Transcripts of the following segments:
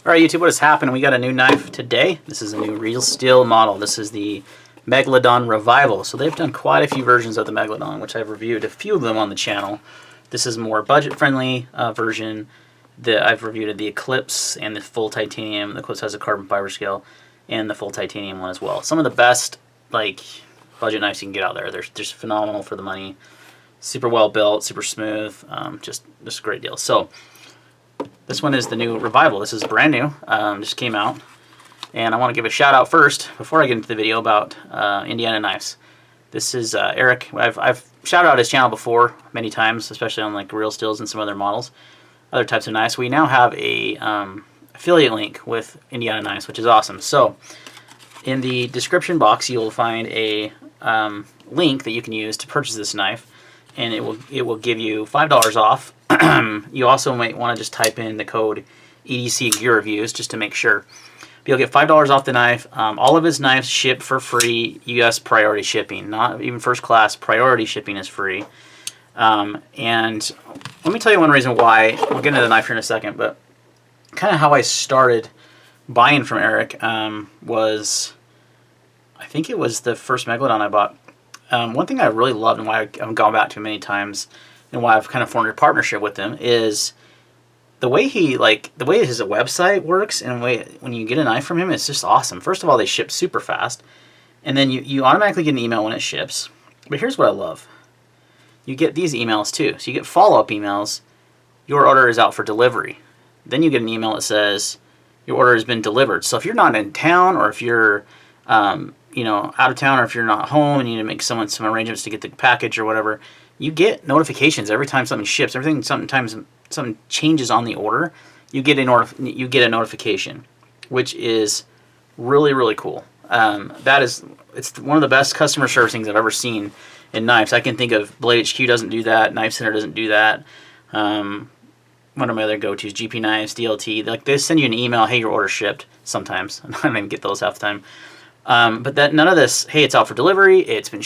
Alright YouTube, what has happened? We got a new knife today. This is a new real steel model. This is the Megalodon Revival. So they've done quite a few versions of the Megalodon, which I've reviewed a few of them on the channel. This is a more budget-friendly version. I've reviewed the Eclipse and the full titanium. The Eclipse has a carbon fiber scale, and the full titanium one as well. Some of the best budget knives you can get out there. They're just phenomenal for the money. Super well built, super smooth, just a great deal. So this one is the new Revival. This is brand new, just came out. And I want to give a shout out first, before I get into the video, about Indiana Knives. This is Eric. I've shouted out his channel before many times, especially on like real steels and some other models, other types of knives. We now have a affiliate link with Indiana Knives, which is awesome. So in the description box, you'll find a link that you can use to purchase this knife, and it will give you $5 off. You also might want to just type in the code EDC Gear Reviews just to make sure. But you'll get $5 off the knife. All of his knives ship for free, U.S. priority shipping. Not even first class, priority shipping is free. And let me tell you one reason why. We'll get into the knife here in a second, but kind of how I started buying from Eric was, I think it was the first Megalodon I bought. One thing I really loved and why I've gone back to many times and why I've kind of formed a partnership with him is the way his website works, and when you get a knife from him, it's just awesome. First of all, they ship super fast, and then you automatically get an email when it ships. But here's what I love. You get these emails too. So you get follow-up emails. Your order is out for delivery. Then you get an email that says your order has been delivered. So if you're not in town, or if you're out of town, or if you're not home and you need to make some arrangements to get the package or whatever, you get notifications every time something ships. Sometimes something changes on the order, you get a notification, which is really, really cool. It's one of the best customer service things I've ever seen in knives. I can think of Blade HQ doesn't do that, Knife Center doesn't do that. One of my other go-tos, GP Knives, DLT, they send you an email, hey, your order shipped. Sometimes I don't even get those half the time. But none of this, hey, it's out for delivery. It's been,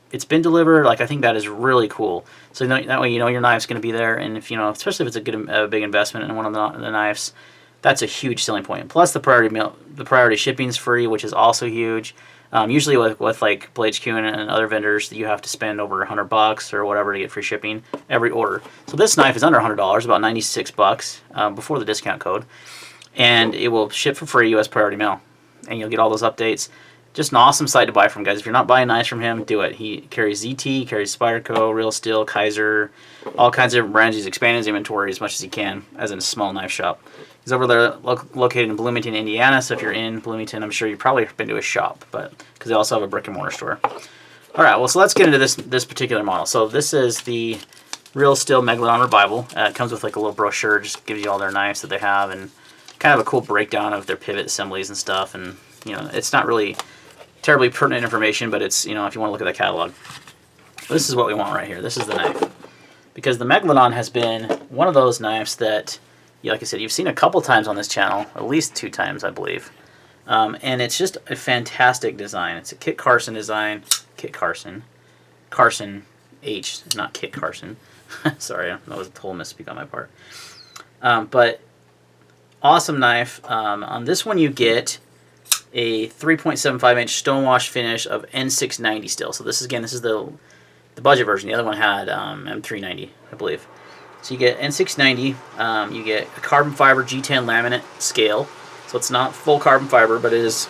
it's been delivered. I think that is really cool. So that way your knife's going to be there, and if especially if it's a big investment in one of the knives, that's a huge selling point. Plus the priority shipping is free, which is also huge. Usually with like Blade HQ and other vendors, you have to spend over $100 or whatever to get free shipping every order. So this knife is under $100, about $96 before the discount code, and it will ship for free, U.S. priority mail, and you'll get all those updates. Just an awesome site to buy from, guys. If you're not buying knives from him, do it. He carries ZT, carries Spyderco, Real Steel, Kaiser, all kinds of different brands. He's expanding his inventory as much as he can, as in a small knife shop. He's over there located in Bloomington, Indiana, so if you're in Bloomington, I'm sure you've probably been to his shop, because they also have a brick-and-mortar store. All right, well, so let's get into this particular model. So this is the Real Steel Megalodon Revival. It comes with a little brochure, just gives you all their knives that they have, and kind of a cool breakdown of their pivot assemblies and stuff. And it's not really terribly pertinent information, but it's, if you want to look at the catalog. This is what we want right here. This is the knife. Because the Megalodon has been one of those knives that, like I said, you've seen a couple times on this channel, at least 2 times, I believe. And it's just a fantastic design. It's a Kit Carson design. Carson H, not Kit Carson. Sorry, that was a total misspeak on my part. But awesome knife. On this one you get a 3.75-inch stonewash finish of N690 steel. So this is the budget version. The other one had M390, I believe. So you get N690. You get a carbon fiber G10 laminate scale. So it's not full carbon fiber, but it is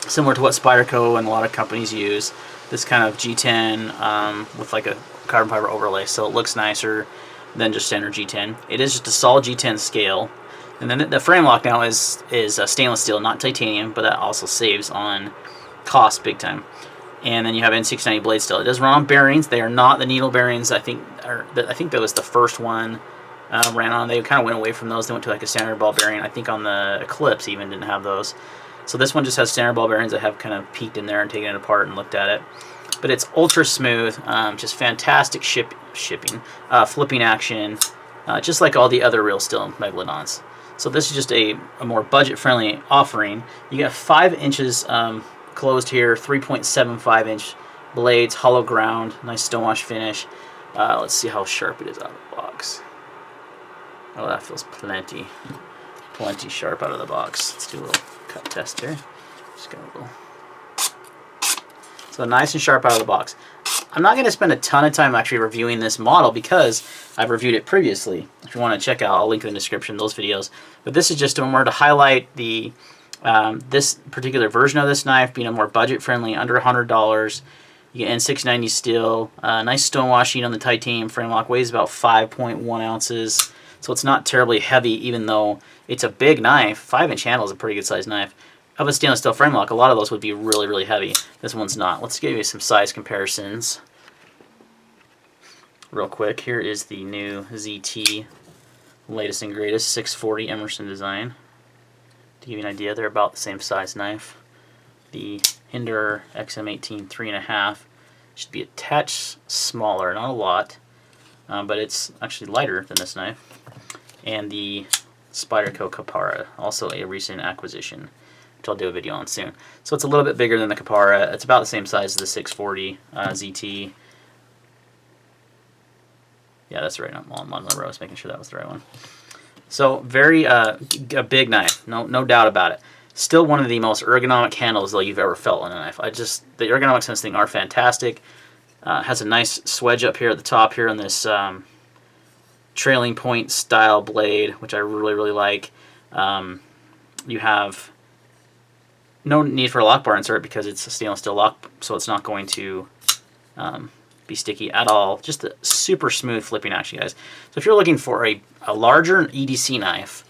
similar to what Spyderco and a lot of companies use. This kind of G10 with a carbon fiber overlay, so it looks nicer than just standard G10. It is just a solid G10 scale. And then the frame lock now is stainless steel, not titanium, but that also saves on cost big time. And then you have N690 blade steel. It does run on bearings. They are not the needle bearings. I think that was the first one ran on. They kind of went away from those. They went to a standard ball bearing. I think on the Eclipse even didn't have those. So this one just has standard ball bearings. I have kind of peeked in there and taken it apart and looked at it. But it's ultra smooth, just fantastic shipping, flipping action, just like all the other Real Steel Megalodons. So this is just a more budget-friendly offering. You get 5 inches closed here, 3.75-inch blades, hollow ground, nice stonewash finish. Let's see how sharp it is out of the box. Oh, that feels plenty. plenty sharp out of the box. Let's do a little cut test here. Just got a little. So nice and sharp out of the box. I'm not going to spend a ton of time actually reviewing this model because I've reviewed it previously. If you want to check out, I'll link in the description those videos. But this is just more to highlight the this particular version of this knife being a more budget-friendly, under $100. You get N690 steel, nice stonewashing on the titanium frame lock, weighs about 5.1 ounces. So it's not terribly heavy, even though it's a big knife. 5-inch handle is a pretty good sized knife. Of a stainless steel frame lock, a lot of those would be really, really heavy. This one's not. Let's give you some size comparisons real quick. Here is the new ZT, latest and greatest 640 Emerson design. To give you an idea, they're about the same size knife. The Hinder XM18 3.5 should be a touch smaller, not a lot, but it's actually lighter than this knife. And the Spyderco Capara, also a recent acquisition, which I'll do a video on soon. So it's a little bit bigger than the Capara. It's about the same size as the 640 ZT. Yeah, that's the right one. I was making sure that was the right one. So very a big knife, no doubt about it. Still one of the most ergonomic handles though you've ever felt on a knife. The ergonomics on this thing are fantastic. Has a nice swedge up here at the top here on this trailing point style blade, which I really, really like. You have no need for a lock bar insert because it's a stainless steel lock, so it's not going to be sticky at all. Just a super smooth flipping action, guys. So if you're looking for a larger EDC knife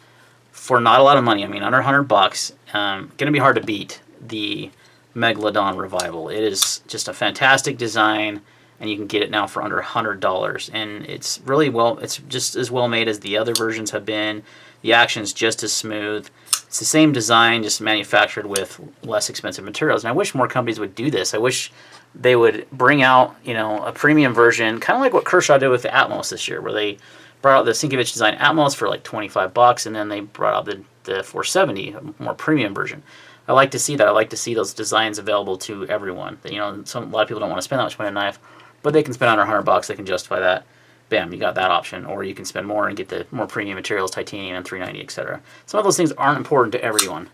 for not a lot of money, I mean under $100, gonna be hard to beat the Megalodon Revival. It is just a fantastic design, and you can get it now for under $100. And it's really it's just as well made as the other versions have been. The action's just as smooth. It's the same design, just manufactured with less expensive materials. And I wish more companies would do this. I wish they would bring out, a premium version, kind of like what Kershaw did with the Atmos this year, where they brought out the Sienkiewicz design Atmos for like $25, and then they brought out the 470, a more premium version. I like to see that. I like to see those designs available to everyone. A lot of people don't want to spend that much money on a knife, but they can spend under $100. They can justify that. Bam, you got that option. Or you can spend more and get the more premium materials, titanium and 390, etc. Some of those things aren't important to everyone.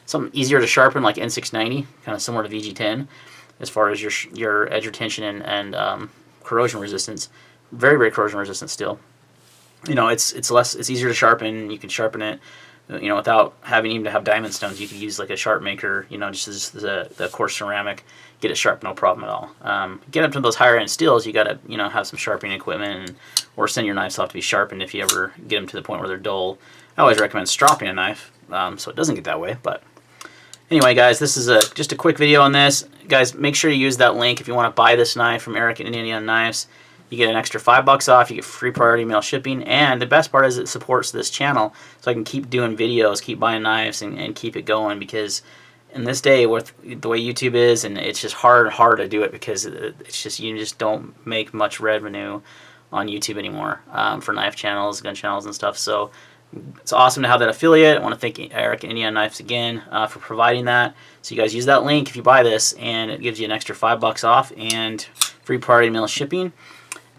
Something easier to sharpen like N690, kind of similar to VG10, as far as your edge retention and corrosion resistance. Very, very corrosion resistant steel. It's easier to sharpen. You can sharpen it, without having even to have diamond stones. You could use like a sharp maker, just as the coarse ceramic, get it sharp, no problem at all. Get up to those higher end steels, you gotta, have some sharpening equipment, or send your knives off to be sharpened if you ever get them to the point where they're dull. I always recommend stropping a knife, so it doesn't get that way. But anyway, guys, this is just a quick video on this. Guys, make sure you use that link if you want to buy this knife from Eric and Indiana Knives. You get an extra $5 off. You get free priority mail shipping, and the best part is it supports this channel, so I can keep doing videos, keep buying knives, and keep it going. Because in this day, with the way YouTube is, and it's just hard to do it because it's just you just don't make much revenue on YouTube anymore for knife channels, gun channels, and stuff. So it's awesome to have that affiliate. I want to thank Eric and Indiana Knives again for providing that. So you guys use that link if you buy this, and it gives you an extra $5 off and free priority mail shipping.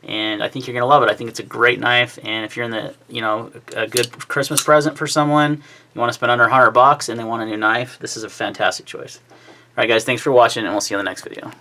And I think you're going to love it. I think it's a great knife, and if you're in a good Christmas present for someone, you want to spend under $100 and they want a new knife, this is a fantastic choice. Alright guys, thanks for watching, and we'll see you in the next video.